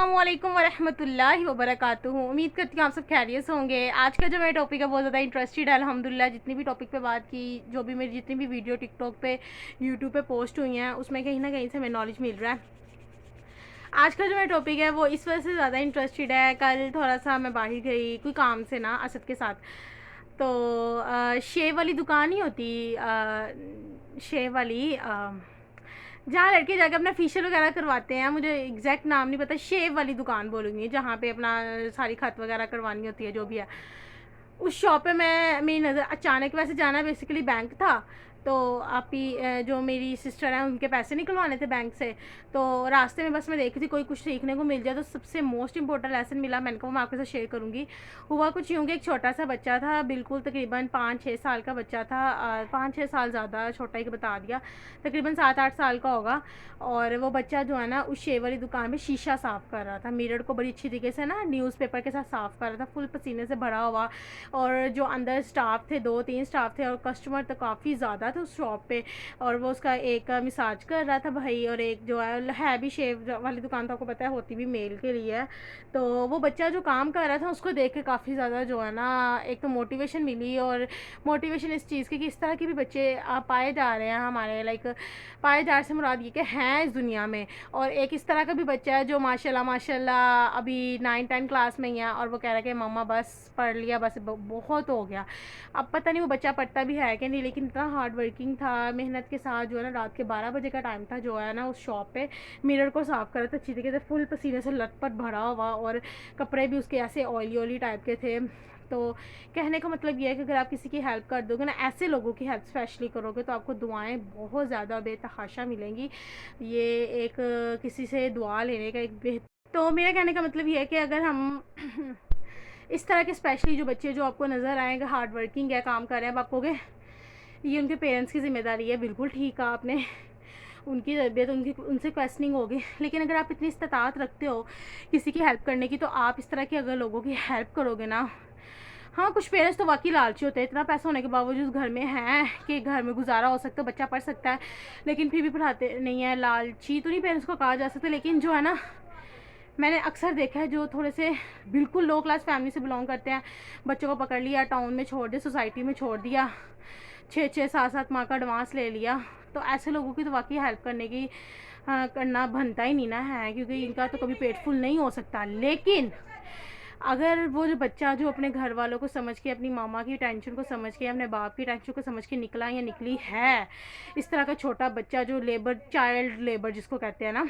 السلام علیکم ورحمۃ اللہ وبرکاتہ. امید کرتی ہوں آپ سب خیریت سے ہوں گے. آج کا جو میرا ٹاپک ہے بہت زیادہ انٹرسٹڈ ہے الحمدللہ. جتنی بھی ٹاپک پہ بات کی, جو بھی میری جتنی بھی ویڈیو ٹک ٹاک پہ یوٹیوب پہ پوسٹ ہوئی ہیں, اس میں کہیں نہ کہیں سے ہمیں نالج مل رہا ہے. آج کا جو میرا ٹاپک ہے وہ اس وجہ سے زیادہ انٹرسٹڈ ہے. کل تھوڑا سا میں باہر گئی کوئی کام سے نا اسد کے ساتھ, تو شیو والی دکان ہی ہوتی, شیو والی جہاں لڑکے جا کے اپنا فیشیل وغیرہ کرواتے ہیں. مجھے ایگزیکٹ نام نہیں پتا, شیو والی دکان بولوں گی جہاں پہ اپنا ساری خط وغیرہ کروانی ہوتی ہے جو بھی ہے. اس شاپ پہ میری نظر اچانک, ویسے جانا بیسیکلی بینک تھا, تو آپ ہی جو میری سسٹر ہیں ان کے پیسے نکلوانے تھے بینک سے, تو راستے میں بس میں دیکھی تھی کوئی کچھ سیکھنے کو مل جائے. تو سب سے موسٹ امپورٹنٹ لیسن ملا, میں نے کہا وہ میں آپ کے ساتھ شیئر کروں گی. ہوا کچھ یوں کہ ایک چھوٹا سا بچہ تھا, بالکل تقریباً 5-6 سال کا بچہ تھا, 5-6 سال زیادہ چھوٹا ہی بتا دیا, تقریباً 7-8 سال کا ہوگا. اور وہ بچہ جو ہے نا اس شیو والی دکان میں شیشہ صاف کر رہا تھا, میرر کو بڑی اچھی طریقے سے نا نیوز پیپر کے ساتھ صاف کر رہا تھا, فل پسینے سے بھرا ہوا. اور جو اندر اسٹاف تھے 2-3 اسٹاف تھے, اور کسٹمر تو کافی زیادہ تھے اس شاپ پہ. اور وہ اس کا ایک مساج کر رہا تھا بھائی, اور ایک جو ہے بھی شیو والی دکان تو آپ کو پتہ ہے ہوتی بھی میل کے لیے ہے. تو وہ بچہ جو کام کر رہا تھا اس کو دیکھ کے کافی زیادہ جو ہے نا ایک تو موٹیویشن ملی, اور موٹیویشن اس چیز کی کہ اس طرح کے بھی بچے پائے جا رہے ہیں ہمارے, لائک پائے جا سے مراد یہ کہ ہیں اس دنیا میں. اور ایک اس طرح کا بھی بچہ ہے جو ماشاء اللہ ابھی 9-10 کلاس میں ہی ہے, اور وہ کہہ رہا ہے کہ ماما بس پڑھ لیا, بس بہت ہو گیا. اب پتہ نہیں وہ بچہ پڑھتا بھی ہے کہ نہیں, لیکن اتنا ہارڈ ورکنگ تھا, محنت کے ساتھ جو ہے نا. رات کے 12 بجے کا ٹائم تھا, جو ہے نا اس شاپ پہ میرر کو صاف کر رہا تھا اچھی طریقے سے, فل پسینے سے لت پت بھرا ہوا, اور کپڑے بھی اس کے ایسے آئلی ٹائپ کے تھے. تو کہنے کا مطلب یہ ہے کہ اگر آپ کسی کی ہیلپ کر دو گے نا, ایسے لوگوں کی ہیلپ اسپیشلی کرو گے, تو آپ کو دعائیں بہت زیادہ بے تحاشا ملیں گی. یہ ایک کسی سے دعا لینے کا ایک تو میرا کہنے کا مطلب یہ ہے کہ اگر ہم اس طرح کے اسپیشلی جو بچے جو آپ کو نظر آئیں گے ہارڈ ورکنگ ہے, کام کر رہے ہیں, اب آپ کو گے یہ ان کے پیرنٹس کی ذمہ داری ہے, بالکل ٹھیک ہے آپ نے ان کی تربیت ان سے کویسچننگ ہوگی. لیکن اگر آپ اتنی استطاعت رکھتے ہو کسی کی ہیلپ کرنے کی, تو آپ اس طرح کے اگر لوگوں کی ہیلپ کرو گے نا. ہاں کچھ پیرنٹس تو واقعی لالچی ہوتے ہیں, اتنا پیسہ ہونے کے باوجود گھر میں ہیں کہ گھر میں گزارا ہو سکتا ہے, بچہ پڑھ سکتا ہے, لیکن پھر بھی پڑھاتے نہیں ہیں. لالچی تو نہیں پیرنٹس کو کہا جا سکتا, لیکن جو ہے نا میں نے اکثر دیکھا ہے جو تھوڑے سے بالکل لو کلاس فیملی سے بلانگ کرتے ہیں, بچوں کو پکڑ لیا, ٹاؤن میں چھوڑ دیا, سوسائٹی میں چھوڑ دیا, 6-7 ماہ کا ایڈوانس لے لیا. تو ایسے لوگوں کی تو واقعی ہیلپ کرنے کی کرنا بنتا ہی نہیں نا ہے, کیونکہ ان کا تو کبھی پیٹ فل نہیں ہو سکتا. لیکن اگر وہ جو بچہ جو اپنے گھر والوں کو سمجھ کے, اپنی ماما کی ٹینشن کو سمجھ کے, اپنے باپ کی ٹینشن کو سمجھ کے نکلا یا نکلی ہے, اس طرح کا چھوٹا بچہ جو لیبر, چائلڈ لیبر جس کو کہتے ہیں نا,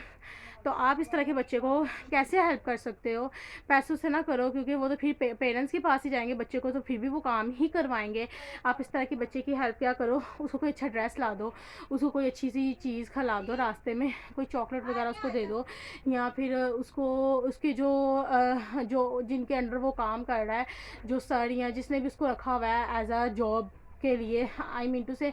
تو آپ اس طرح کے بچے کو کیسے ہیلپ کر سکتے ہو؟ پیسوں سے نہ کرو, کیونکہ وہ تو پھر پیرنٹس کے پاس ہی جائیں گے بچے کو, تو پھر بھی وہ کام ہی کروائیں گے. آپ اس طرح کے بچے کی ہیلپ کیا کرو, اس کو کوئی اچھا ڈریس لا دو, اس کو کوئی اچھی سی چیز کھلا دو, راستے میں کوئی چاکلیٹ وغیرہ اس کو دے دو, یا پھر اس کو اس کی جو جن کے انڈر وہ کام کر رہا ہے, جو سر یا جس نے بھی اس کو رکھا ہوا ہے ایز اے جاب کے لیے, آئی مین ٹو سے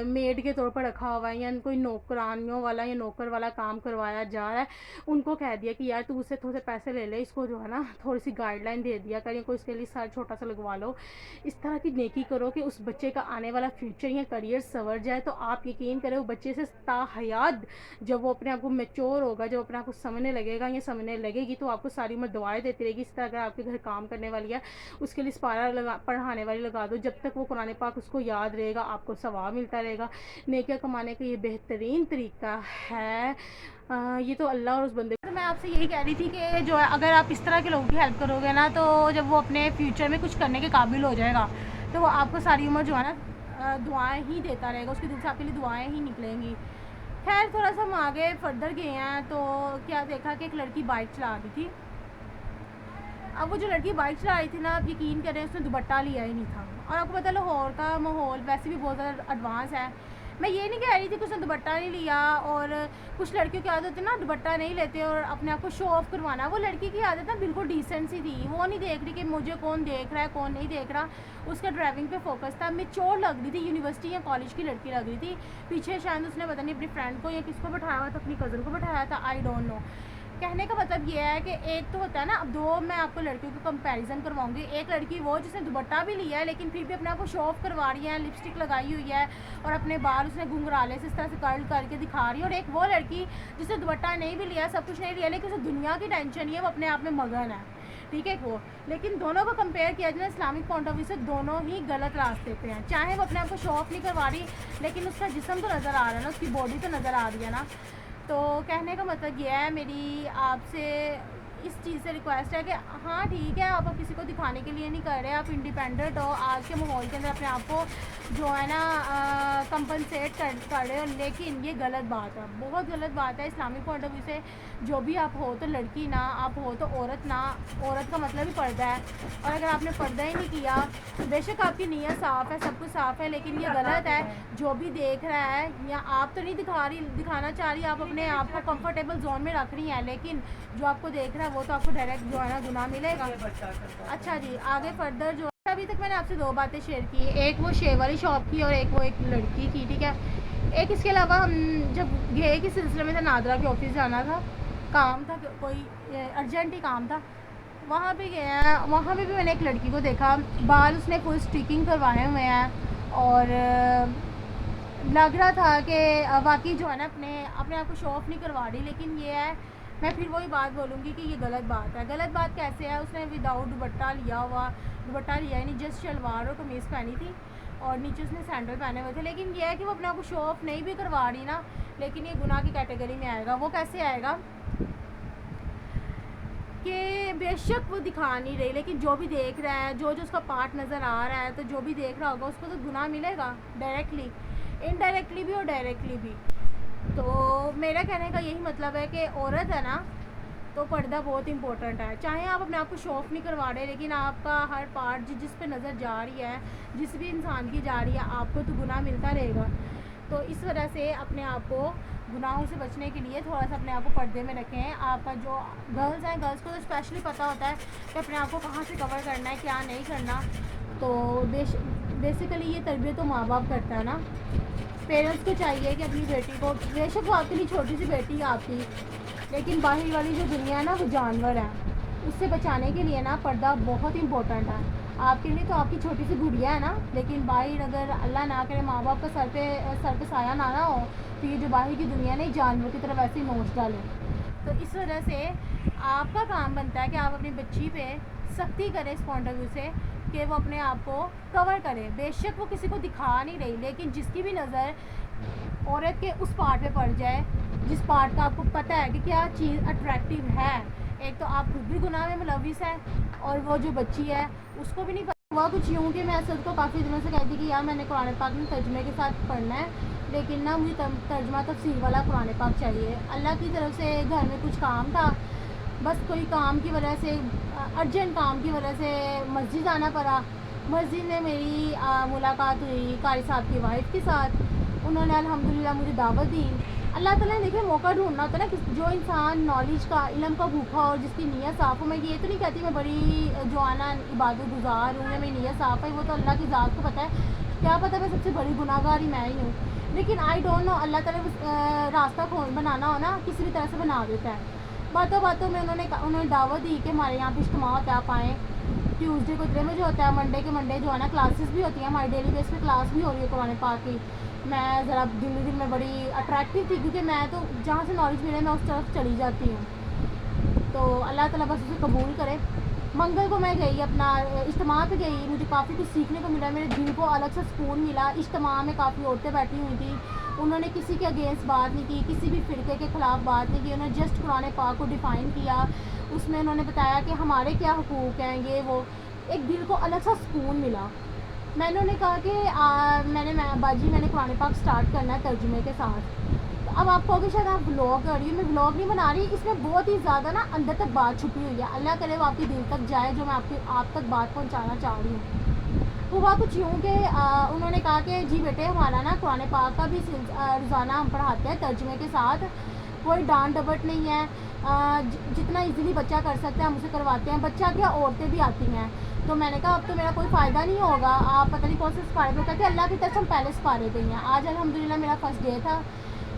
میڈ کے طور پر رکھا ہوا ہے, یا کوئی نوکرانیوں والا یا نوکر والا کام کروایا جا رہا ہے, ان کو کہہ دیا کہ یار تو اس سے تھوڑے سے پیسے لے لے, اس کو جو ہے نا تھوڑی سی گائیڈ لائن دے دیا کر, کوئی اس کے لیے سر چھوٹا سا لگوا لو. اس طرح کی نیکی کرو کہ اس بچے کا آنے والا فیوچر یا کریئر سنور جائے. تو آپ یقین کریں وہ بچے سے تاحیات جب وہ اپنے آپ کو میچور ہوگا, جب اپنے آپ کو سمجھنے لگے گا یا سمجھنے لگے گی, تو آپ کو ساری عمر دعائیں دیتی رہے گی. اس طرح اگر آپ کے گھر کام کرنے والی ہے, اس کے لیے سپارہ پڑھانے والی لگا دو, جب تک وہ قرآن پاک اس کو یاد رہے گا آپ کو ثواب ملتا رہے گا. نیکیاں کمانے کا یہ بہترین طریقہ ہے. یہ تو اللہ اور اس بندے کو. میں آپ سے یہی کہہ رہی تھی کہ جو ہے اگر آپ اس طرح کے لوگوں کی ہیلپ کرو گے نا, تو جب وہ اپنے فیوچر میں کچھ کرنے کے قابل ہو جائے گا, تو وہ آپ کو ساری عمر جو ہے نا دعائیں ہی دیتا رہے گا, اس کے دل سے آپ کے لیے دعائیں ہی نکلیں گی. خیر تھوڑا سا ہم آگے فردر گئے ہیں, تو کیا دیکھا کہ ایک لڑکی بائک چلا رہی تھی. اب وہ جو لڑکی بائک چلا رہی تھی نا, آپ یقین کریں اس نے دوپٹہ لیا ہی نہیں تھا. اور آپ کو پتہ لاہور کا ماحول ویسے بھی بہت زیادہ ایڈوانس ہے. میں یہ نہیں کہہ رہی تھی کہ اس نے دوپٹہ نہیں لیا, اور کچھ لڑکیوں کی عادت ہے نا دوپٹہ نہیں لیتے اور اپنے آپ کو شو آف کروانا. وہ لڑکی کی عادت نا بالکل ڈیسنٹ سی تھی, وہ نہیں دیکھ رہی کہ مجھے کون دیکھ رہا ہے کون نہیں دیکھ رہا, اس کا ڈرائیونگ پہ فوکس تھا. میچور لگ رہی تھی, یونیورسٹی یا کالج کی لڑکی لگ رہی تھی. پیچھے شاید اس نے پتہ نہیں اپنی فرینڈ کو یا کس کو بٹھایا ہوا تھا, اپنی کزن کو بٹھایا تھا, آئی ڈونٹ نو. کہنے کا مطلب یہ ہے کہ ایک تو ہوتا ہے نا، اب دو میں آپ کو لڑکیوں کو کمپیریزن کرواؤں گی. ایک لڑکی وہ جس نے دوپٹہ بھی لیا ہے لیکن پھر بھی اپنے آپ کو شو آف کروا رہی ہے، لپسٹک لگائی ہوئی ہے اور اپنے بال اس نے گھنگرالے سے اس طرح سے کرل کر کے دکھا رہی ہے. اور ایک وہ لڑکی جس نے دوپٹہ نہیں بھی لیا، سب کچھ نہیں لیا، لیکن اسے دنیا کی ٹینشن نہیں ہے، وہ اپنے آپ میں مگن ہے. ٹھیک ہے وہ، لیکن دونوں کو کمپیئر کیا جائے اسلامک پوائنٹ آف ویو سے دونوں ہی غلط راستے پہ ہیں. چاہے وہ اپنے آپ کو شو آف نہیں کروا رہی لیکن اس کا جسم تو نظر آ رہا ہے نا، اس کی باڈی تو نظر آ رہی ہے نا. تو کہنے کا مطلب یہ ہے، میری آپ سے اس چیز سے ریکویسٹ ہے کہ ہاں ٹھیک ہے، آپ کسی کو دکھانے کے لیے نہیں کر رہے، آپ انڈیپینڈنٹ ہو، آج کے ماحول کے اندر اپنے آپ کو جو ہے نا کمپنسیٹ کر رہے ہو، لیکن یہ غلط بات ہے، بہت غلط بات ہے اسلامک پوائنٹ آف ویو سے. جو بھی آپ ہو تو لڑکی نہ، آپ ہو تو عورت نہ. عورت کا مطلب ہی پردہ ہے، اور اگر آپ نے پردہ ہی نہیں کیا، بے شک آپ کی نیت صاف ہے، سب کچھ صاف ہے، لیکن یہ غلط ہے. جو بھی دیکھ رہا ہے، یا آپ تو نہیں دکھانا چاہ رہی، آپ اپنے آپ کو کمفرٹیبل زون میں رکھ رہی ہیں، لیکن جو آپ کو دیکھ رہا ہے وہ تو آپ کو ڈائریکٹ جو ہے نا گناہ ملے گا. اچھا جی، آگے فردر جو ابھی تک میں نے آپ سے دو باتیں شیئر کی، ایک وہ شیو والی شاپ کی اور ایک وہ ایک لڑکی کی. ٹھیک ہے، ایک اس کے علاوہ ہم جب گئے کے سلسلے میں تھا، نادرا کے آفس جانا تھا، کام تھا، کوئی ارجنٹ ہی کام تھا، وہاں پہ گئے. وہاں پہ بھی میں نے ایک لڑکی کو دیکھا، بال اس نے فل اسٹیکنگ کروائے ہوئے ہیں، اور لگ رہا تھا کہ واقعی جو ہے نا اپنے آپ کو شو آف نہیں کروا رہی. لیکن یہ ہے، میں پھر وہی بات بولوں گی کہ یہ غلط بات ہے. غلط بات کیسے ہے؟ اس نے وداؤٹ دوپٹہ لیا ہی نہیں، جسٹ شلوار اور قمیض پہنی تھی اور نیچے اس نے سینڈل پہنے ہوئے تھے. لیکن یہ ہے کہ وہ اپنے آپ کو شو آف نہیں بھی کروا رہی نا، لیکن یہ گناہ کی کیٹیگری میں آئے گا. وہ کیسے آئے گا کہ بے شک وہ دکھا نہیں رہی، لیکن جو بھی دیکھ رہا ہے، جو اس کا پارٹ نظر آ رہا ہے، تو جو بھی دیکھ رہا ہوگا اس کو تو گناہ ملے گا، ڈائریکٹلی، انڈائریکٹلی بھی اور ڈائریکٹلی بھی. تو میرا کہنے کا یہی مطلب ہے کہ عورت ہے نا تو پردہ بہت امپورٹنٹ ہے. چاہے آپ اپنے آپ کو شو آف نہیں کروا رہے، لیکن آپ کا ہر پارٹ جس پہ نظر جا رہی ہے، جس بھی انسان کی جا رہی ہے، آپ کو تو گناہ ملتا رہے گا. تو اس وجہ سے اپنے آپ کو گناہوں سے بچنے کے لیے تھوڑا سا اپنے آپ کو پردے میں رکھیں. آپ کا جو گرلز ہیں، گرلز کو تو اسپیشلی پتہ ہوتا ہے کہ اپنے آپ کو کہاں سے کور کرنا ہے، کیا نہیں کرنا. تو بیسیکلی یہ تربیت تو ماں باپ کرتا ہے نا. پیرنٹس کو چاہیے کہ اپنی بیٹی کو، بے شک وہ آپ کے لیے چھوٹی سی بیٹی ہے آپ کی، لیکن باہر والی جو دنیا ہے نا وہ جانور ہے، اس سے بچانے کے لیے نا پردہ بہت امپورٹنٹ ہے. آپ کے لیے تو آپ کی چھوٹی سی گڑیا ہے نا، لیکن باہر اگر اللہ نہ کرے ماں باپ کا سر پہ سایہ نہ ہو تو یہ جو باہر کی دنیا نہیں، جانور کی طرف ایسے ہی نوچ ڈالیں. تو اس وجہ سے آپ کا کام بنتا ہے کہ آپ اپنی بچی پہ سختی کریں اس پوائنٹ آف ویو سے کہ وہ اپنے آپ کو کور کرے. بے شک وہ کسی کو دکھا نہیں رہی، لیکن جس کی بھی نظر عورت کے اس پارٹ پہ پڑ جائے جس پارٹ کا آپ کو پتہ ہے کہ کیا چیز اٹریکٹیو ہے، ایک تو آپ خود بھی گناہ میں ملوث ہیں اور وہ جو بچی ہے اس کو بھی نہیں پتہ. ہوا کچھ یوں کہ میں اسد کو کافی دنوں سے کہتی کہ یار میں نے قرآن پاک میں ترجمے کے ساتھ پڑھنا ہے، لیکن نا مجھے ترجمہ تفسیر والا قرآن پاک چاہیے. اللہ کی طرف سے گھر میں کچھ کام تھا، بس کوئی کام کی وجہ سے، ارجنٹ کام کی وجہ سے مسجد آنا پڑا. مسجد میں میری ملاقات ہوئی قاری صاحب کی وائف کے ساتھ. انہوں نے الحمدللہ مجھے دعوت دی. اللہ تعالیٰ نے دیکھیں موقع ڈھونڈنا ہوتا ہے نا، جو انسان نالج کا، علم کا بھوکھا ہو اور جس کی نیت صاف ہو. میں یہ تو نہیں کہتی میں بڑی جو آنا عبادت گزار ہوں یا میری نیت صاف ہے، وہ تو اللہ کی ذات کو پتہ ہے، کیا پتہ میں سب سے بڑی گناہ گار ہی میں ہی ہوں. لیکن آئی ڈونٹ نو، اللہ تعالیٰ راستہ بنانا ہو نا کسی بھی طرح سے بنا دیتا ہے. باتوں میں انہوں نے دعوت دی کہ ہمارے یہاں پہ اجتماع ہوتا ہے، آپ آئیں. ٹیوزڈے کو 3 بجے ہوتا ہے، منڈے جو ہے نا کلاسز بھی ہوتی ہیں ہماری، ڈیلی بیس پہ کلاس بھی ہو رہی ہے قرآن پاک کی. میں ذرا دل میں بڑی اٹریکٹیو تھی، کیونکہ میں تو جہاں سے نالج ملے میں اس طرف چلی جاتی ہوں. تو اللہ تعالیٰ بس اسے قبول کرے. منگل کو میں گئی، اپنا اجتماع پہ گئی، مجھے کافی کچھ سیکھنے کو ملا، میرے دل کو الگ سے سکون ملا. اجتماع میں کافی عورتیں بیٹھی ہوئی تھیں، انہوں نے کسی کے اگینسٹ بات نہیں کی، کسی بھی فرقے کے خلاف بات نہیں کی. انہوں نے جسٹ قرآن پاک کو ڈیفائن کیا، اس میں انہوں نے بتایا کہ ہمارے کیا حقوق ہیں، یہ وہ. ایک دل کو الگ سا سکون ملا. میں نے کہا کہ باجی میں نے قرآن پاک سٹارٹ کرنا ہے ترجمے کے ساتھ. تو اب آپ کہو کہ شاید آپ بلاگ کر رہی ہوں، میں بلاگ نہیں بنا رہی، اس میں بہت ہی زیادہ نا اندر تک بات چھپی ہوئی ہے. اللہ کرے وہ آپ کے دل تک جائے جو میں آپ تک بات پہنچانا چاہ رہی ہوں. ہوا کچھ یوں کہ انہوں نے کہا کہ جی بیٹے ہمارا نا قرآن پاک کا بھی روزانہ ہم پڑھاتے ہیں ترجمے کے ساتھ، کوئی ڈانٹ ڈپٹ نہیں ہے، جتنا ایزیلی بچہ کر سکتا ہے ہم اسے کرواتے ہیں. بچہ کیا عورتیں بھی آتی ہیں. تو میں نے کہا اب تو میرا کوئی فائدہ نہیں ہوگا، آپ پتہ نہیں کون سے سپارے پہ کہتے ہیں اللہ کی طرف ہم پہلے سپارے پہ ہی ہیں. آج الحمدللہ میرا فرسٹ ڈے تھا.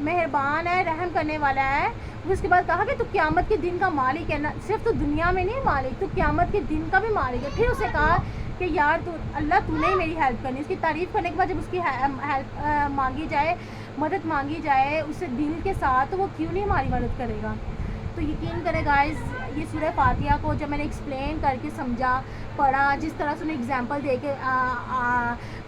مہربان ہے، رحم کرنے والا ہے. پھر اس کے بعد کہا کہ تو قیامت کے دن کا مالک ہے نا، صرف تو دنیا میں نہیں مالک، تو قیامت کے دن کا بھی مالک ہے. پھر اسے کہا کہ یار تو اللہ تو نے میری ہیلپ کرنی. اس کی تعریف کرنے کے بعد جب اس کی ہیلپ مانگی جائے، مدد مانگی جائے اسے دل کے ساتھ، تو وہ کیوں نہیں ہماری مدد کرے گا. تو یقین کرے گائز، یہ سورہ فاتحہ کو جب میں نے ایکسپلین کر کے سمجھا، پڑھا، جس طرح سے انہیں ایگزامپل دے کے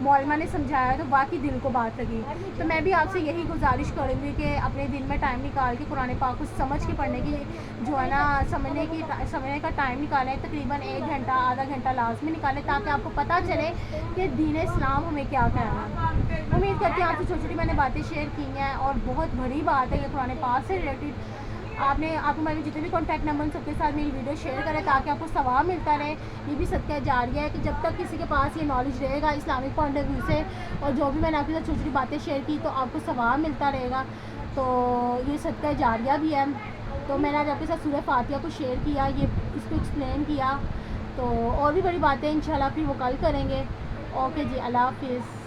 مولما نے سمجھایا، تو واقعی دل کو بات لگی. تو میں بھی آپ سے یہی گزارش کروں گی کہ اپنے دن میں ٹائم نکال کے قرآن پاک کو سمجھ کے پڑھنے کی جو ہے نا سمجھنے کا ٹائم نکالیں. تقریباً 1 گھنٹہ آدھا گھنٹہ لازمی نکالیں، تاکہ آپ کو پتہ چلے کہ دین اسلام ہمیں کیا کہنا ہے. امید کرتی ہوں آپ سے چھوٹی چھوٹی میں نے باتیں شیئر کی ہیں، اور بہت بڑی بات ہے یہ قرآن پاک سے ریلیٹڈ. آپ کو میرے جتنے بھی کانٹیکٹ نمبر سب کے ساتھ میری ویڈیو شیئر کریں، تاکہ آپ کو ثواب ملتا رہے. یہ بھی صدقہ جاریہ ہے کہ جب تک کسی کے پاس یہ نالج رہے گا اسلامک پوائنٹ آف ویو سے، اور جو بھی میں نے آپ کے ساتھ چھوٹی چھوٹی باتیں شیئر کی، تو آپ کو ثواب ملتا رہے گا. تو یہ صدقہ جاریہ بھی ہے. تو میں نے آج آپ کے ساتھ سورہ فاتحہ کو شیئر کیا، یہ اس کو ایکسپلین کیا. تو اور بھی بڑی باتیں انشاءاللہ پھر وہ کل کریں گے. اوکے جی، اللہ حافظ.